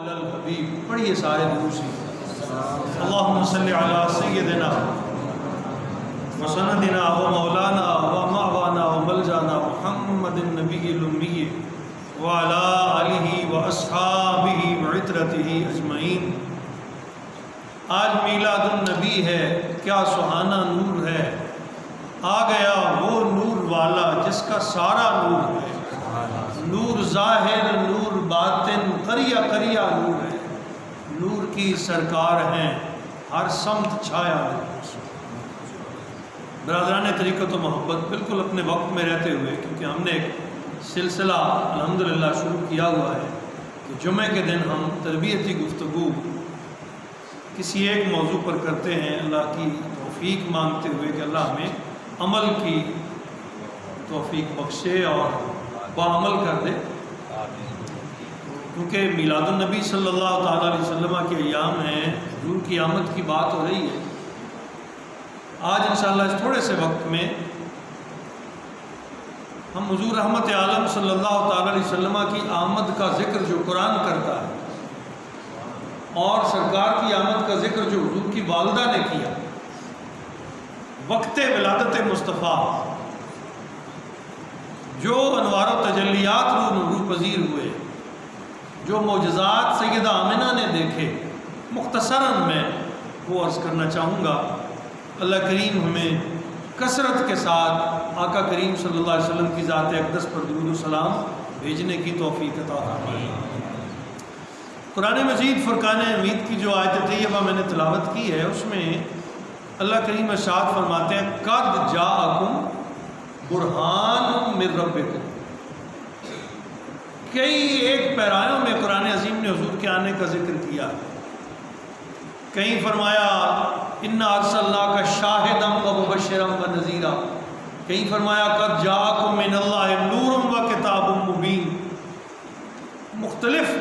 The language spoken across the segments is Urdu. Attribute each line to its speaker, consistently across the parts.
Speaker 1: علی الحبیب پڑھیے سارے دوسری اللہم صلی علی سیدنا و سندنا و مولانا و معوانا و ملجانا محمد النبی الامی وعلی آلہ و اصحابہ و عطرتہ اجمعین۔ آج میلاد النبی ہے، کیا سہانا نور ہے، آ گیا وہ نور والا جس کا سارا نور ہے، نور ظاہر نور باطن قریہ قریہ نور ہے، نور کی سرکار ہیں ہر سمت چھایا نور۔ برادران طریقت و محبت، بالکل اپنے وقت میں رہتے ہوئے، کیونکہ ہم نے ایک سلسلہ الحمدللہ شروع کیا ہوا ہے کہ جمعہ کے دن ہم تربیتی گفتگو کسی ایک موضوع پر کرتے ہیں، اللہ کی توفیق مانگتے ہوئے کہ اللہ ہمیں عمل کی توفیق بخشے اور بعمل کر دے، کیونکہ میلاد النبی صلی اللہ تعالیٰ علیہ وسلم کے ایام ہیں، حضور کی آمد کی بات ہو رہی ہے۔ آج انشاءاللہ اس تھوڑے سے وقت میں ہم حضور رحمت عالم صلی اللہ تعالیٰ علیہ وسلم کی آمد کا ذکر جو قرآن کرتا ہے اور سرکار کی آمد کا ذکر جو حضور کی والدہ نے کیا، وقت ولادت مصطفیٰ جو انوار و تجلیات نور پذیر ہوئے، جو معجزات سیدہ آمنہ نے دیکھے، مختصراً میں وہ عرض کرنا چاہوں گا۔ اللہ کریم ہمیں کثرت کے ساتھ آقا کریم صلی اللہ علیہ وسلم کی ذات اقدس پر درود و سلام بھیجنے کی توفیق عطا فرمائے۔ قرآن مجید فرقان حمید کی جو آیت طیبہ میں نے تلاوت کی ہے، اس میں اللہ کریم ارشاد فرماتے ہیں قد جاءکم برہان من ربکم۔ کئی ایک پیرایوں میں قرآن عظیم نے حضور کے آنے کا ذکر کیا، کہیں فرمایا انا ارسلناک شاہدا و مبشرا و نذیرا، کہیں فرمایا قد جاءکم من اللہ نور و کتاب مبین۔ مختلف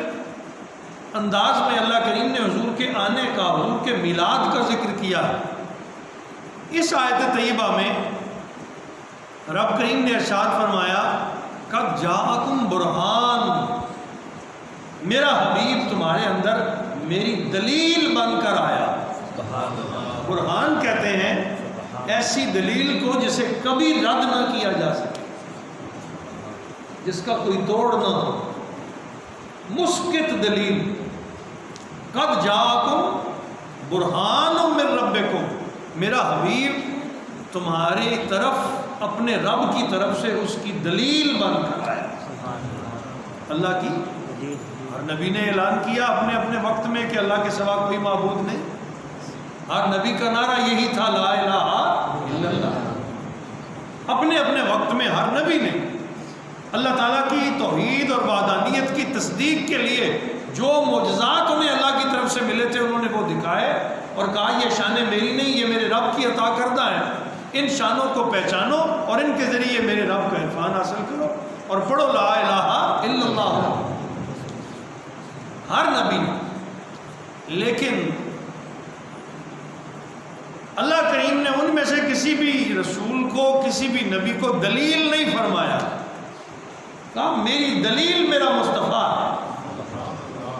Speaker 1: انداز میں اللہ کریم نے حضور کے آنے کا، حضور کے میلاد کا ذکر کیا۔ اس آیت طیبہ میں رب کریم نے ارشاد فرمایا قد جاءکم برہان، میرا حبیب تمہارے اندر میری دلیل بن کر آیا۔ برہان کہتے ہیں ایسی دلیل کو جسے کبھی رد نہ کیا جا سکے، جس کا کوئی توڑ نہ ہو، مسکت دلیل۔ قد جاءکم برہان من ربکم، میرا حبیب تمہاری طرف اپنے رب کی طرف سے اس کی دلیل بن کر آیا۔ اللہ کی ہر نبی نے اعلان کیا اپنے اپنے وقت میں کہ اللہ کے سوا کوئی معبود نہیں۔ ہر نبی کا نعرہ یہی تھا لا الہ الا اللہ۔ اپنے اپنے وقت میں ہر نبی نے اللہ تعالیٰ کی توحید اور وحدانیت کی تصدیق کے لیے جو معجزات انہیں اللہ کی طرف سے ملے تھے انہوں نے وہ دکھائے اور کہا یہ شانیں میری نہیں، یہ میرے رب کی عطا کردہ ہیں، ان شانوں کو پہچانو اور ان کے ذریعے میرے رب کا عرفان حاصل کرو اور پڑھو لا الہ الا اللہ۔ ہر نبی نے، لیکن اللہ کریم نے ان میں سے کسی بھی رسول کو، کسی بھی نبی کو دلیل نہیں فرمایا، کہا میری دلیل میرا مصطفیٰ ہے،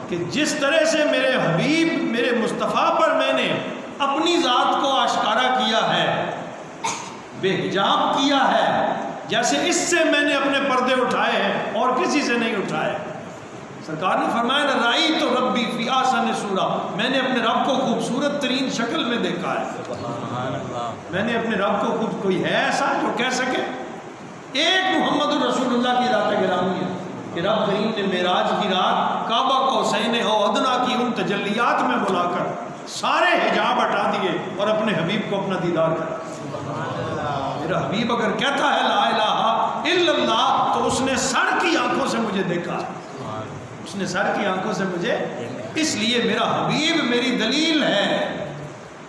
Speaker 1: کہ جس طرح سے میرے حبیب میرے مصطفیٰ پر میں نے اپنی ذات کو آشکارا کیا ہے، بے حجاب کیا ہے، جیسے اس سے میں نے اپنے پردے اٹھائے ہیں اور کسی سے نہیں اٹھائے۔ سرکار نے فرمایا نہ رائی تو ربی فی احسن صورۃ، میں نے اپنے رب کو خوبصورت ترین شکل میں دیکھا ہے۔ میں نے اپنے رب کو خود، کوئی ہے ایسا جو کہہ سکے؟ ایک محمد الرسول اللہ کی ذات گرامی ہے کہ رب کریم نے معراج کی رات کعبہ کو حسین او ادنا کی ان تجلیات میں بلا کر سارے حجاب ہٹا دیے اور اپنے حبیب کو اپنا دیدار کرا۔ میرا حبیب اگر کہتا ہے لا الہ الا اللہ تو اس نے سر کی آنکھوں سے مجھے دیکھا، اس نے سر کی آنکھوں سے مجھے، اس لیے میرا حبیب میری دلیل ہے۔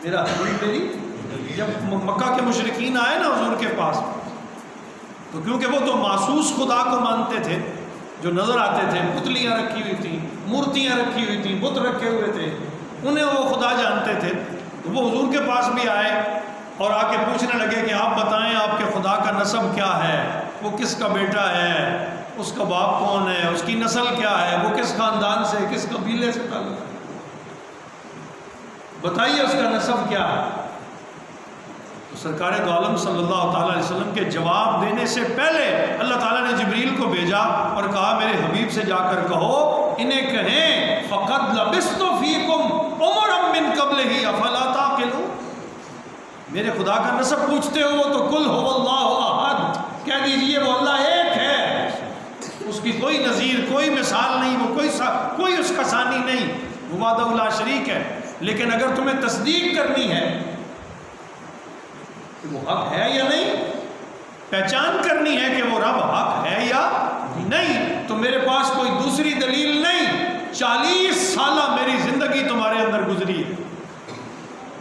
Speaker 1: میرا حبیب میری، جب مکہ کے مشرکین آئے نا حضور کے پاس، تو کیونکہ وہ تو محسوس خدا کو مانتے تھے جو نظر آتے تھے، پتلیاں رکھی ہوئی تھیں، مورتیاں رکھی ہوئی تھیں، بت رکھے ہوئے تھے، انہیں وہ خدا جانتے تھے، تو وہ حضور کے پاس بھی آئے اور آ کے پوچھنے لگے کہ آپ بتائیں آپ کے خدا کا نسب کیا ہے، وہ کس کا بیٹا ہے، اس کا باپ کون ہے، اس کی نسل کیا ہے، وہ کس خاندان سے، کس قبیلے سے تعلق ہے، بتائیے اس کا نسب کیا ہے۔ تو سرکار دو عالم صلی اللہ تعالیٰ علیہ وسلم کے جواب دینے سے پہلے اللہ تعالیٰ نے جبریل کو بھیجا اور کہا میرے حبیب سے جا کر کہو انہیں کہیں فقد لبثت فیکم عمرا من قبلہ افلا تعقلون، میرے خدا کا نسب پوچھتے ہو تو قل هو اللہ احد، کہہ دیجئے وہ اللہ ایک ہے، اس کی کوئی نظیر، کوئی مثال نہیں، وہ کوئی اس کا ثانی نہیں، وہ وحدہ لا شریک ہے۔ لیکن اگر تمہیں تصدیق کرنی ہے کہ وہ حق ہے یا نہیں، پہچان کرنی ہے کہ وہ رب حق ہے یا نہیں، تو میرے پاس کوئی دوسری دلیل نہیں۔ 40 سالہ میری زندگی تمہارے اندر گزری ہے۔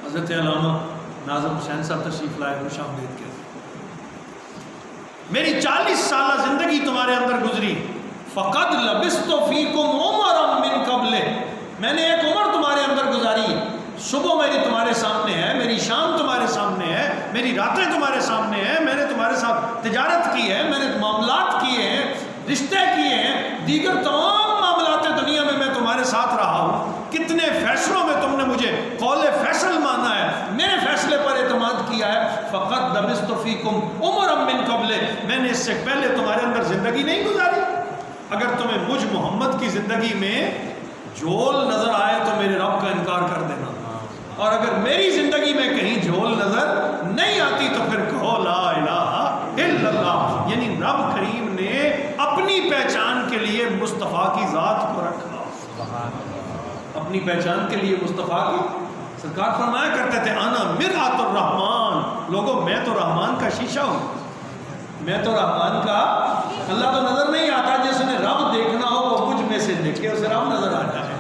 Speaker 1: حضرت علامہ ناظم حسین صاحب تشریف لائے، خوش آمدید کے، میری 40 سالہ زندگی تمہارے اندر گزری، فقد لبثت فیکم عمرا من قبل، میں نے ایک عمر تمہارے اندر گزاری ہے، صبح میری تمہارے سامنے ہے، میری شام تمہارے سامنے ہے، میری راتیں تمہارے سامنے ہیں، میں نے تمہارے ساتھ تجارت کی ہے، میں نے معاملات کیے ہیں، رشتے کیے ہیں، دیگر تمام معاملات دنیا میں تمہارے ساتھ رہا ہوں، کتنے فیصلوں میں تم نے مجھے قول فیصل مانا ہے، میرے فیصلے پر اعتماد کیا ہے۔ فقط لبثت فیکم عمرا من قبل، میں نے اس سے پہلے تمہارے اندر زندگی نہیں گزاری۔ اگر تمہیں مجھ محمد کی زندگی میں جھول نظر آئے تو میرے رب کا انکار کر دینا، اور اگر میری زندگی میں کہیں جھول نظر نہیں آتی تو پھر کہو لا الہ الا اللہ، یعنی رب کریم نے اپنی پہچان کے لیے مصطفیٰ کی ذات کو رکھا، اپنی پہچان کے لیے مصطفیٰ کی، سرکار فرمایا کرتے تھے انا مرآت الرحمن، لوگوں میں تو رحمان کا شیشہ ہوں، میں تو رحمان کا، اللہ تو نظر نہیں آتا، جس نے رب دیکھنا ہو وہ مجھ میں سے دیکھے، اسے رب نظر آتا ہے۔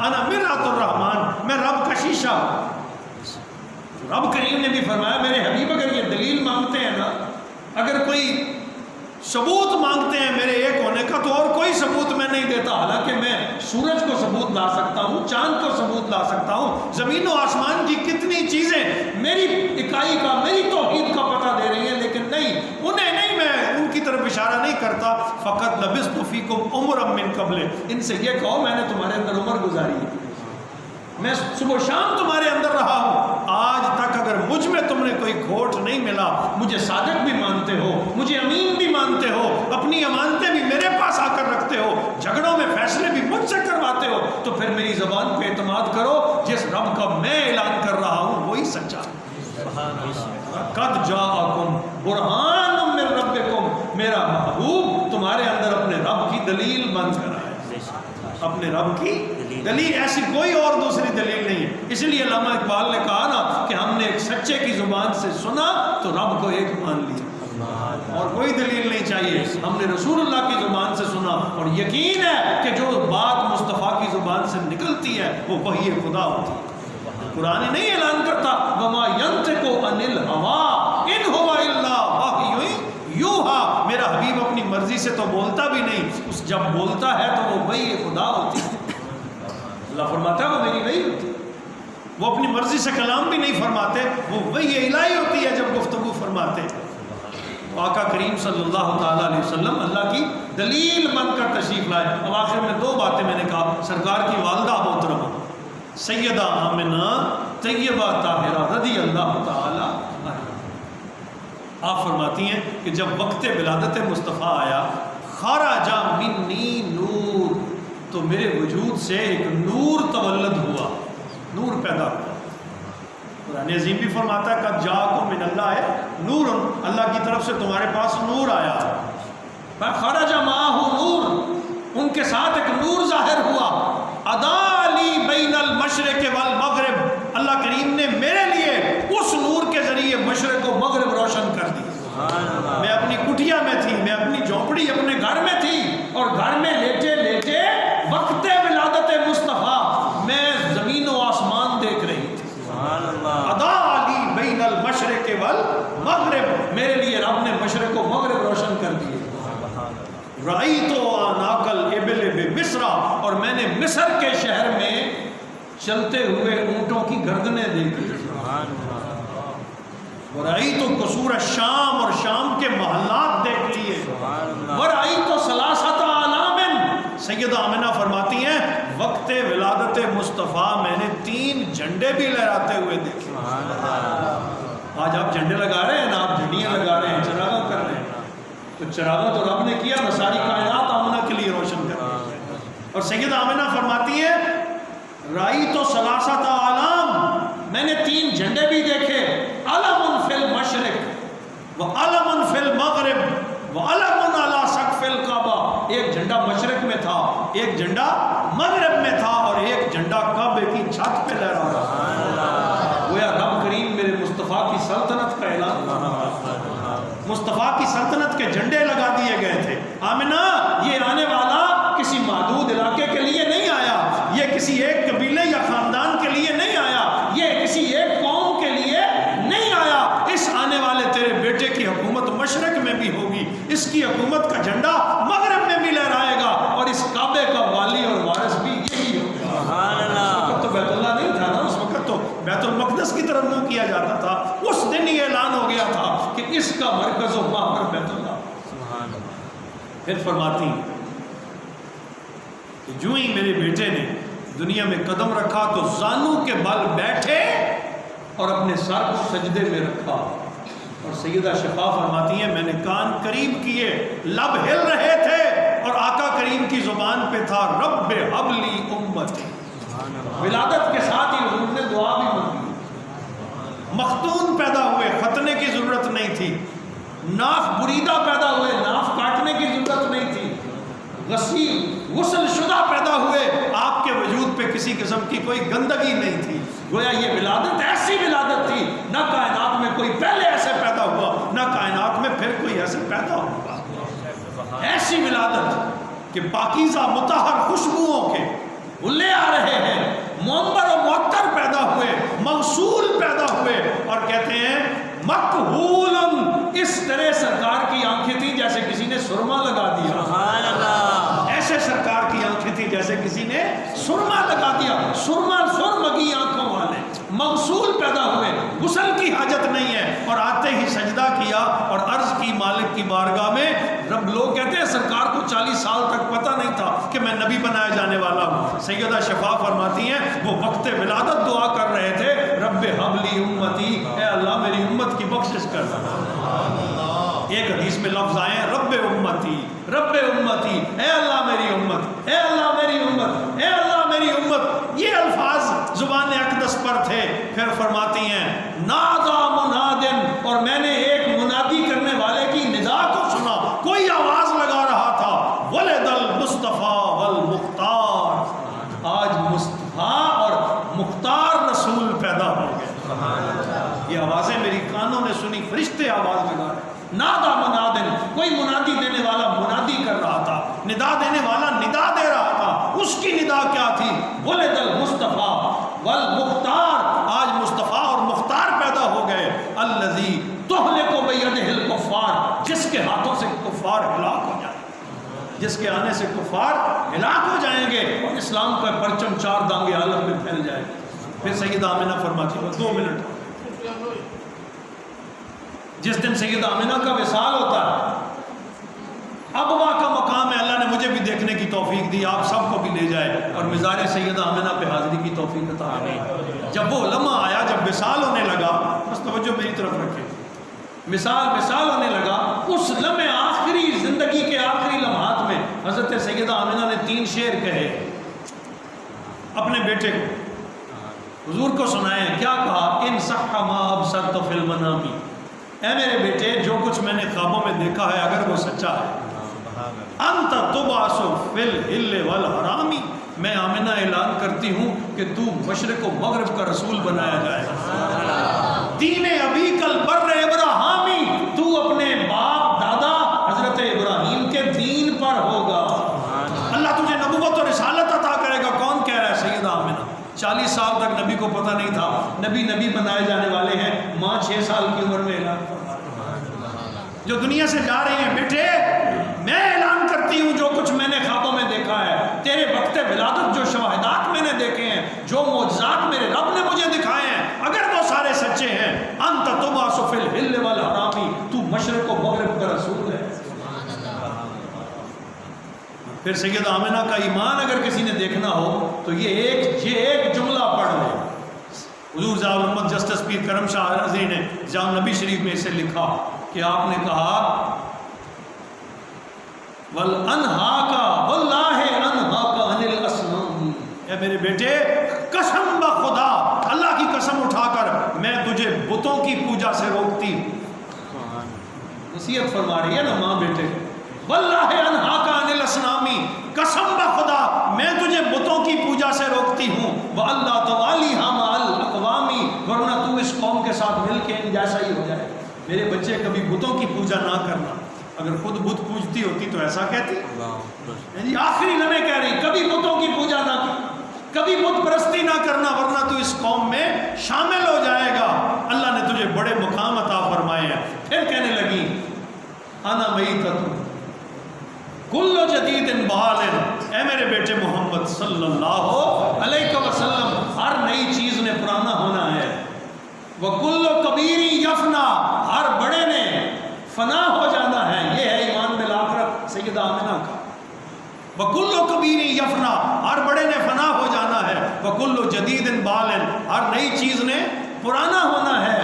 Speaker 1: انا مرآت الرحمن، میں رب کا شیشہ ہوں۔ رب کریم نے بھی فرمایا میرے حبیب اگر یہ دلیل مانگتے ہیں نا، اگر کوئی ثبوت مانگتے ہیں میرے ایک ہونے کا تو اور کوئی ثبوت میں نہیں دیتا، حالانکہ میں سورج کو ثبوت لا سکتا ہوں، چاند کو ثبوت لا سکتا ہوں، زمین و آسمان کی کتنی چیزیں میری اکائی کا، میری توحید کا پتہ دے رہی ہیں، لیکن نہیں، انہیں نہیں، میں ان کی طرف اشارہ نہیں کرتا۔ فقط لبثت فیکم عمرا من قبل، ان سے یہ کہو میں نے تمہارے اندر عمر گزاری ہے، میں صبح شام تمہارے اندر رہا ہوں، آج تک اگر مجھ میں تم نے کوئی کھوٹ نہیں ملا، مجھے صادق بھی مانتے ہو، مجھے امین بھی مانتے ہو، اپنی امانتیں بھی میرے پاس آ کر رکھتے ہو، جھگڑوں میں فیصلے بھی مجھ سے کرواتے ہو، تو پھر میری زبان پہ اعتماد کرو، جس رب کا میں اعلان کر رہا ہوں وہی سچا ہے۔ قد جاءکم برہان من ربکم، میرا محبوب تمہارے اندر اپنے رب کی دلیل بن کر آیا، اپنے رب کی دلیل، ایسی کوئی اور دوسری دلیل نہیں ہے۔ اس لیے علامہ اقبال نے کہا نا کہ ہم نے ایک سچے کی زبان سے سنا تو رب کو ایک مان لیا، اور کوئی دلیل نہیں چاہیے، ہم نے رسول اللہ کی زبان سے سنا اور یقین ہے کہ جو بات مصطفیٰ کی زبان سے نکلتی ہے وہ وحی خدا ہوتی ہے۔ قرآن نہیں اعلان کرتا وما ينطق عن الهوى ان هو الا وحی یوحی، میرا حبیب اپنی مرضی سے تو بولتا بھی نہیں، اس جب بولتا ہے تو وہ وحی خدا ہوتی ہے، اللہ فرماتا ہے وہ میری وحی ہوتی ہے، وہ اپنی مرضی سے کلام بھی نہیں فرماتے، وہ وحی الہی ہوتی ہے جب گفتگو فرماتے۔ آقا کریم صلی اللہ تعالیٰ علیہ وسلم اللہ کی دلیل بن کر تشریف لائے۔ اب آخر میں دو باتیں میں نے کہا، سرکار کی والدہ محترمہ سیدہ آمنہ طیبہ طاہرہ رضی اللہ تعالیٰ عنہا، آپ فرماتی ہیں کہ جب وقت ولادت مصطفیٰ آیا، خرج منی نور، تو میرے وجود سے ایک نور تولد ہوا، نور پیدا ہوا۔ قرآن عظیم بھی فرماتا ہے قد جاءکم من اللہ نور، اللہ کی طرف سے تمہارے پاس نور آیا، خرج معہ نور، ان کے ساتھ ایک نور ظاہر ہوا، اضاء بین المشرق والمغرب، اللہ کریم نے میرے لیے اس نور کے ذریعے مشرق و مغرب روشن کر دی۔ میں اپنی کٹھیا میں تھی، میں اپنی جھونپڑی اپنے گھر میں تھی، اور گھر میں لیٹے لیٹے وقت ولادت مصطفیٰ میں زمین و آسمان دیکھ رہی تھی۔ اضاء بین المشرق والمغرب، میرے لیے رب نے مشرق و مغرب روشن کر دیے۔ رأیت اعناق الابل بمصر، اور میں نے مصر کے شہر میں چلتے ہوئے اونٹوں کی گردنیں دیکھی۔ ورأیت قصور الشام، اور شام کے محلات دیکھ لیے، ورأیت ثلاثۃ اعلام، سیدہ آمنہ فرماتی ہیں وقت ولادت مصطفیٰ میں نے 3 جھنڈے بھی لہراتے ہوئے دیکھے۔ آج آپ جھنڈے لگا رہے ہیں نا، آپ جھنڈیاں لگا رہے ہیں، چراغاں کر رہے ہیں، تو چراغاں تو رب نے کیا نا، ساری کائنات آمنہ کے لیے روشن کر رہی ہے۔ اور سیدہ آمنہ فرماتی ہے رأیت ثلاثۃ اعلام، میں نے 3 جھنڈے بھی دیکھے، علم فی المشرق وعلم فی المغرب وعلم علی سقف الکعبہ، ایک جھنڈا مشرق میں تھا، ایک جھنڈا مغرب میں تھا، اور ایک جھنڈا کعبے کی چھت پہ لہرا رہا تھا۔ گویا رب کریم میرے مصطفیٰ کی سلطنت کا اعلان فرما رہا تھا، مصطفیٰ کی سلطنت کے جھنڈے لگا دیے گئے تھے۔ آمنہ یہ آنے والا کسی محدود علاقے کے لیے نہیں آیا، یہ کسی ایک قبیلے یا خاندان کے لیے نہیں آیا، یہ کسی ایک قوم کے لیے نہیں آیا، اس آنے والے تیرے بیٹے کی حکومت مشرق میں بھی ہوگی، اس کی حکومت کا جھنڈا مغرب میں بھی لہرائے گا، اور اس کعبے کا والی اور وارث بھی یہی ہوگا۔ سبحان اللہ۔ اس وقت تو بیت اللہ نہیں تھا نا، اس وقت تو بیت المقدس کی طرف منہ کیا جاتا تھا، اس دن یہ اعلان ہو گیا تھا کہ اس کا مرکز و محور بیت اللہ۔ سبحان اللہ۔ پھر فرماتی کہ جو ہی میرے بیٹے نے دنیا میں قدم رکھا تو زانوں کے بل بیٹھے اور اپنے سر کو سجدے میں رکھا، اور سیدہ شفا فرماتی ہیں میں نے کان قریب کیے، لب ہل رہے تھے، اور آقا کریم کی زبان پہ تھا رب ہب لی امتی۔ ولادت کے ساتھ ہی حضور نے دعا بھی مانگی، مختون پیدا ہوئے، ختنے کی ضرورت نہیں تھی، ناف بریدہ پیدا ہوئے، ناف کاٹنے کی ضرورت نہیں تھی، غسل شدہ پیدا ہوئے، آپ کے وجود پہ کسی قسم کی کوئی گندگی نہیں تھی۔ گویا یہ ولادت ایسی ولادت تھی، نہ کائنات میں کوئی پہلے ایسے پیدا ہوا، نہ کائنات میں پھر کوئی ایسے پیدا ہوگا۔ ایسی ولادت کہ پاکیزہ مطہر خوشبوؤں کے لے آ رہے ہیں، معمر و معطر پیدا ہوئے، موصول پیدا ہوئے، اور کہتے ہیں مکحول، اس طرح سرکار کی آنکھیں تھیں جیسے کسی نے سرما لگا دیا۔ سبحان اللہ۔ ایسے سرکار کی آنکھیں تھیں جیسے کسی نے سرما لگا دیا، سرمگی آنکھوں والے، موصول پیدا ہوئے، غسل کی حاجت نہیں ہے، اور آتے ہی سجدہ کیا اور عرض کی مالک کی بارگاہ میں۔ رب لوگ کہتے ہیں سرکار کو 40 سال تک پتہ نہیں تھا کہ میں نبی بنایا جانے والا ہوں۔ سیدہ شفا فرماتی ہیں وہ وقت ولادت دعا کر رہے تھے رب حب لی امتی، اے اللہ میری امت کی بخشش کر۔ ایک حدیث میں لفظ آئے ہیں رب امتی، رب امتی، اے اللہ میری امت، اے اللہ میری امت، اے اللہ میری امت، یہ الفاظ زبان اقدس پر تھے۔ پھر فرماتی ہیں نادا منادن، اور میں نے ایک منادی کرنے والے کی ندا کو سنا، کوئی آواز لگا رہا تھا ولد المصطفیٰ والمختار، آج مصطفیٰ اور مختار رسول پیدا ہو گئے۔ یہ آوازیں میری کانوں نے سنی، فرشتے آواز لگا رہے، نادا منادن، کوئی منادی دینے والا منادی کر رہا تھا، ندا دینے والا ندا دے رہا تھا۔ اس کی ندا کیا تھی؟ ولد المصطفیٰ والمختار، آج مصطفیٰ اور مختار پیدا ہو گئے۔ الذی تہلک بیدہ الکفار، جس کے ہاتھوں سے کفار ہلاک ہو جائیں، جس کے آنے سے کفار ہلاک ہو جائیں گے، اور اسلام کا پرچم 4 دانگے عالم میں پھیل جائے گا۔ پھر سیدہ آمنہ فرماتی ہے 2 منٹ، جس دن سیدہ آمنہ کا وصال ہوتا ہے، ابوا کا مقام ہے، اللہ نے مجھے بھی دیکھنے کی توفیق دی، آپ سب کو بھی لے جائے اور مزار سیدہ آمنہ پہ حاضری کی توفیق عطا فرمائے۔ جب وہ لمحہ آیا، جب وصال ہونے لگا، بس توجہ میری طرف رکھے، وصال ہونے لگا، اس لمحے آخری زندگی کے آخری لمحات میں حضرت سیدہ آمنہ نے 3 شعر کہے اپنے بیٹے کو، حضور کو سنائے۔ کیا کہا؟ ان صح ما ابصرت فی المنام، اے میرے بیٹے جو کچھ میں نے خوابوں میں دیکھا ہے اگر وہ سچا ہے، انت تبعث فی الحل والحرام، میں آمنہ اعلان کرتی ہوں کہ تو مشرق و مغرب کا رسول بنایا جائے گا، دین ابی کل بر ابراہیمی، تو اپنے باپ دادا حضرت ابراہیم کے دین پر ہوگا، اللہ تجھے نبوت اور رسالت عطا کرے گا۔ کون کہہ رہا ہے؟ سیدہ آمنہ۔ 40 سال تک نبی کو پتہ نہیں تھا نبی بنائے جانے والے ہیں، ماں 6 سال کی عمر میں اعلان فرما جو دنیا سے جا رہی ہیں، بیٹے میں اعلان کرتی ہوں جو کچھ میں نے خوابوں میں دیکھا ہے، تیرے وقت ولادت جو شواہدات میں نے دیکھے ہیں، جو معجزات میرے رب نے مجھے دکھائے ہیں، اگر وہ سارے سچے ہیں، انت تبعث فی پھر سید آمنہ کا ایمان اگر کسی نے دیکھنا ہو تو یہ ایک جملہ پڑھ لے. حضور ضیاء الامت جسٹس پیر کرم شاہ رضی نے جامع نبی شریف میں اسے لکھا کہ آپ نے کہا وَالْأَنْهَاكَ وَاللَّهِ أَنْهَاكَ عَنِ الْأَصْنَامِ، اے میرے بیٹے قسم بخدا، اللہ کی قسم اٹھا کر میں تجھے بتوں کی پوجا سے روکتی ہوں. نصیحت فرما رہی ہے نا ماں بیٹے. وَاللَّهِ أَنْهَاكَ عَنِ الْأَصْنَامِ، قسم بخدا میں تجھے بتوں کی پوجا سے روکتی ہوں. وَأَلَّا تُوَالِيهَا مَعَ الْأَقْوَامِ، ورنہ تو اس قوم کے ساتھ مل کے ان جیسا ہی ہو جائے. میرے بچے کبھی بتوں کی پوجا نہ کرنا. اگر خود بت پوجتی ہوتی تو ایسا کہتی. یعنی آخری لمحے کہہ رہی کبھی بتوں کی پوجا نہ کرنا، کبھی بت پرستی نہ کرنا، ورنہ تو اس قوم میں شامل ہو جائے گا. اللہ نے تجھے بڑے مقام عطا فرمائے ہیں. پھر کہنے لگی انا میتۃ کل جدید بال، اے میرے بیٹے محمد صلی اللہ علیہ وسلم، ہر نئی چیز نے پرانا ہونا ہے. وکل کبیر یفنا، ہر بڑے نے فنا ہو جانا ہے. یہ ہے ایمان بالآخرت سیدہ آمنہ کا. وکل کبیر یفنا، ہر بڑے نے فنا ہو جانا ہے. وکل جدید بال، ہر نئی چیز نے پرانا ہونا ہے.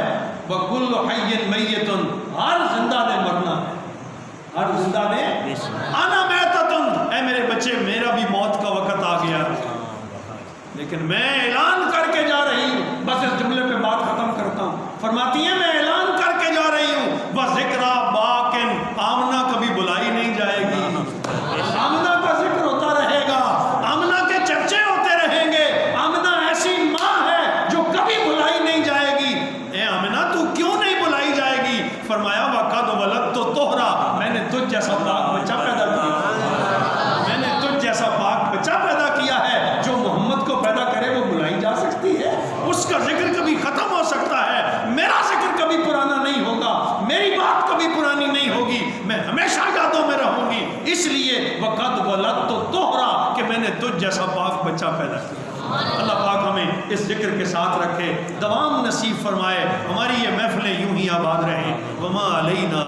Speaker 1: وکل حی میت، ہر زندہ نے مرنا ہے. ہر زندہ نے انا میتۃ، اے میرے بچے میرا بھی موت کا وقت آ گیا، لیکن میں اعلان کر کے جا رہی ہوں. بس اس جملے پہ بات ختم کرتا ہوں. فرماتی ہیں میں اعلان کر کے جا رہی ہوں وَذِكْرَا بَاقٍ، آمنہ کبھی بلائی نہیں جائے گی. آمنہ کا ذکر ہوتا رہے گا، آمنہ کے چرچے ہوتے رہیں گے. آمنہ ایسی ماں ہے جو کبھی بلائی نہیں جائے گی. اے آمنہ تو کیوں نہیں بلائی جائے گی؟ فرمایا وَقَدْ وَلَدْتُ طُہْرًا، میں نے تجھ جیسا پاک بچہ پیدا کیا. میں نے تجھ جیسا پاک بچہ پیدا کیا ہے. جو محمد کو پیدا کرے وہ بلائی جا سکتی ہے؟ اس کا ذکر کبھی ختم ہو سکتا ہے. میرا ذکر کبھی پرانا نہیں ہوگا، میری بات کبھی پرانی نہیں ہوگی، میں ہمیشہ یادوں میں رہوں گی. اس لیے وَقَدْ وَلَدْتُ طُہْرًا کہ میں نے تجھ جیسا پاک بچہ پیدا کیا. اللہ پاک ہمیں اس ذکر کے ساتھ رکھے، دوام نصیب فرمائے. ہماری یہ محفلیں یوں ہی آباد رہیں. وما علینا